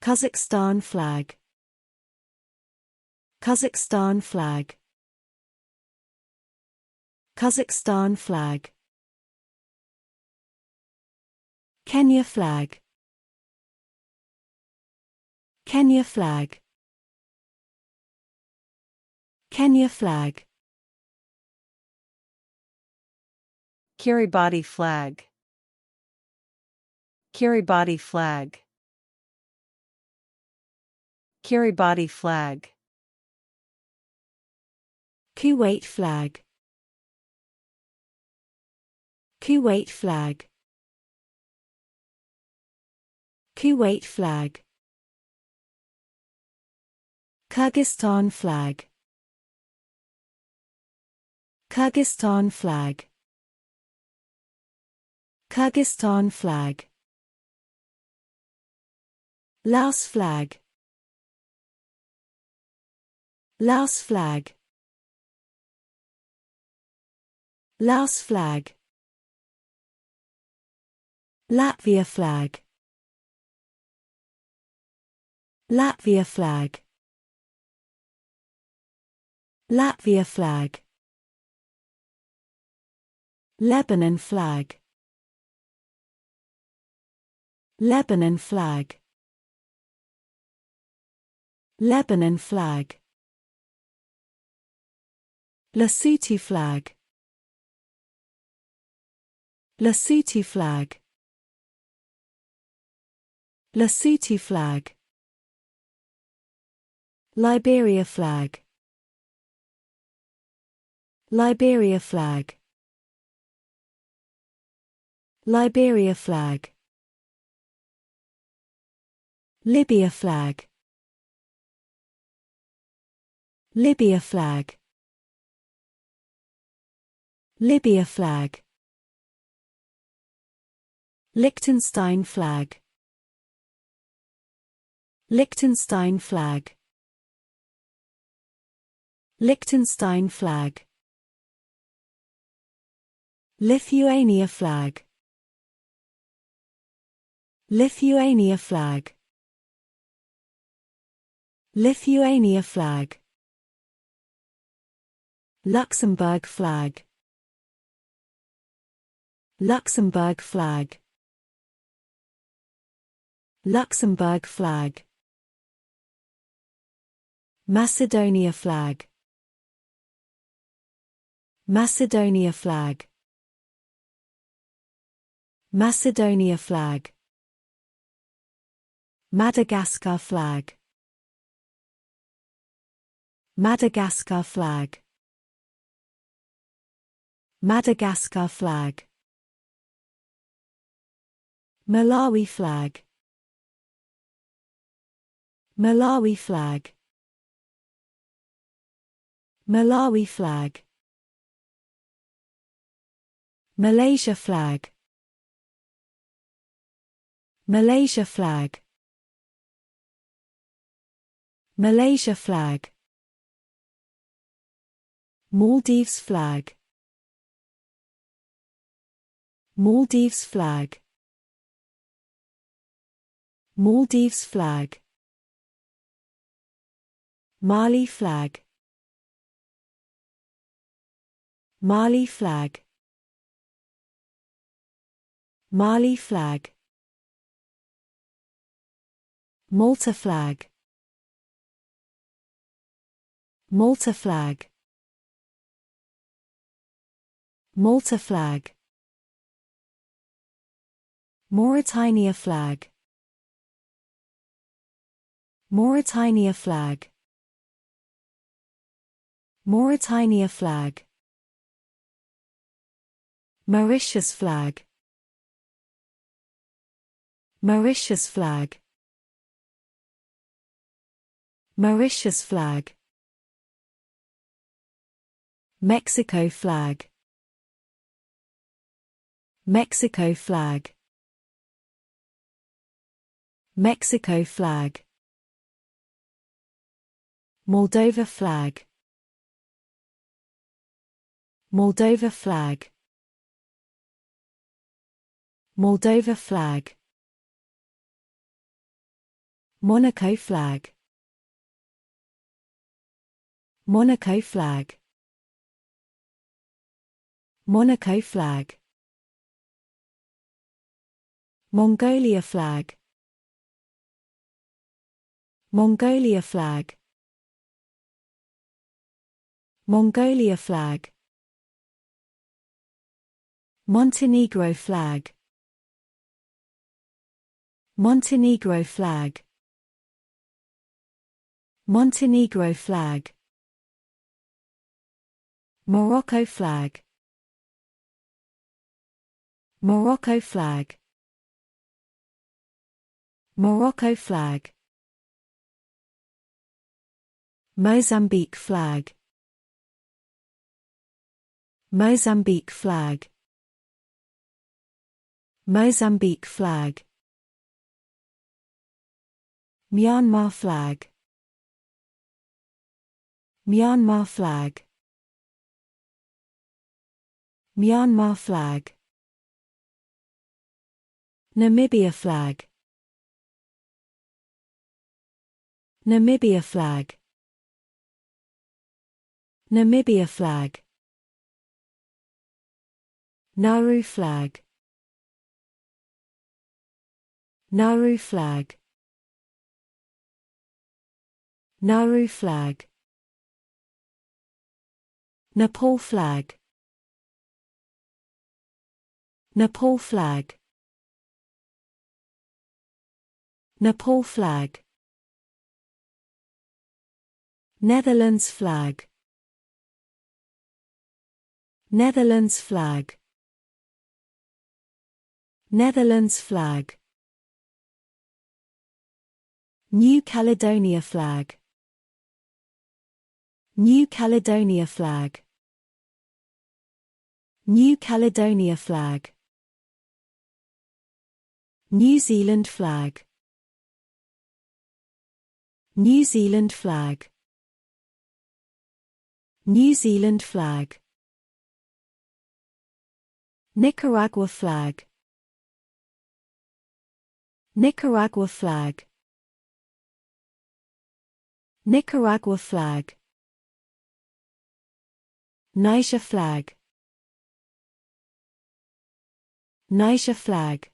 Kazakhstan Flag. Kazakhstan Flag. Kazakhstan Flag. Kenya Flag. Kenya Flag. Kenya Flag. Kiribati Flag. Kiribati Flag. Kiribati Flag. Kuwait Flag. Kuwait Flag. Kuwait Flag. Kyrgyzstan Flag. Kyrgyzstan Flag. Kyrgyzstan Flag. Laos Flag. Laos Flag. Laos Flag. Latvia Flag. Latvia Flag. Latvia Flag. Lebanon Flag. Lebanon Flag. Lebanon Flag. Lesotho Flag. Lesotho Flag. Lesotho Flag. Liberia Flag. Liberia Flag. Liberia Flag. Libya Flag. Libya Flag. Libya Flag. Liechtenstein Flag. Liechtenstein Flag. Liechtenstein Flag. Lithuania Flag. Lithuania Flag. Lithuania Flag. Luxembourg Flag. Luxembourg Flag. Luxembourg Flag. Macedonia Flag. Macedonia Flag. Macedonia Flag. Madagascar Flag. Madagascar Flag. Madagascar Flag. Malawi Flag. Malawi Flag. Malawi Flag. Malaysia Flag. Malaysia Flag. Malaysia Flag. Maldives Flag. Maldives Flag. Maldives Flag. Mali Flag. Mali Flag. Mali Flag. Malta Flag. Malta Flag. Malta Flag. Mauritania Flag. Mauritania Flag. Mauritania Flag. Mauritius Flag. Mauritius Flag. Mauritius Flag. Mexico Flag. Mexico Flag. Mexico Flag. Moldova Flag. Moldova Flag. Moldova Flag. Monaco Flag. Monaco Flag. Monaco Flag. Mongolia Flag. Mongolia Flag. Mongolia Flag. Montenegro Flag. Montenegro Flag. Montenegro Flag. Morocco Flag. Morocco Flag. Morocco Flag. Mozambique Flag. Mozambique Flag. Mozambique Flag. Myanmar Flag. Myanmar Flag. Myanmar Flag. Namibia Flag. Namibia Flag. Namibia Flag. Nauru Flag. Nauru Flag. Nauru Flag. Nepal Flag. Nepal Flag. Nepal Flag. Netherlands Flag. Netherlands Flag. Netherlands Flag. New Caledonia Flag. New Caledonia Flag. New Caledonia Flag. New Zealand Flag. New Zealand Flag. New Zealand Flag. Nicaragua Flag. Nicaragua Flag. Nicaragua Flag. Niger Flag. Niger Flag.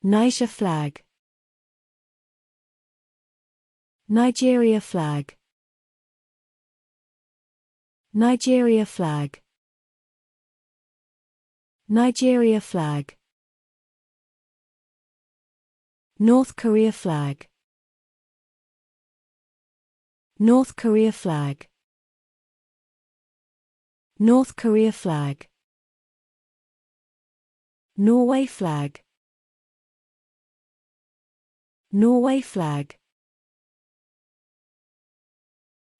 Niger Flag. Nigeria Flag. Nigeria Flag. Nigeria Flag. North Korea Flag. North Korea Flag. North Korea Flag. Norway Flag. Norway Flag.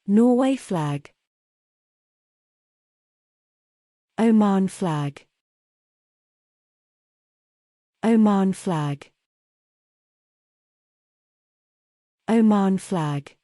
Norway Flag. Oman Flag. Oman Flag. Oman Flag.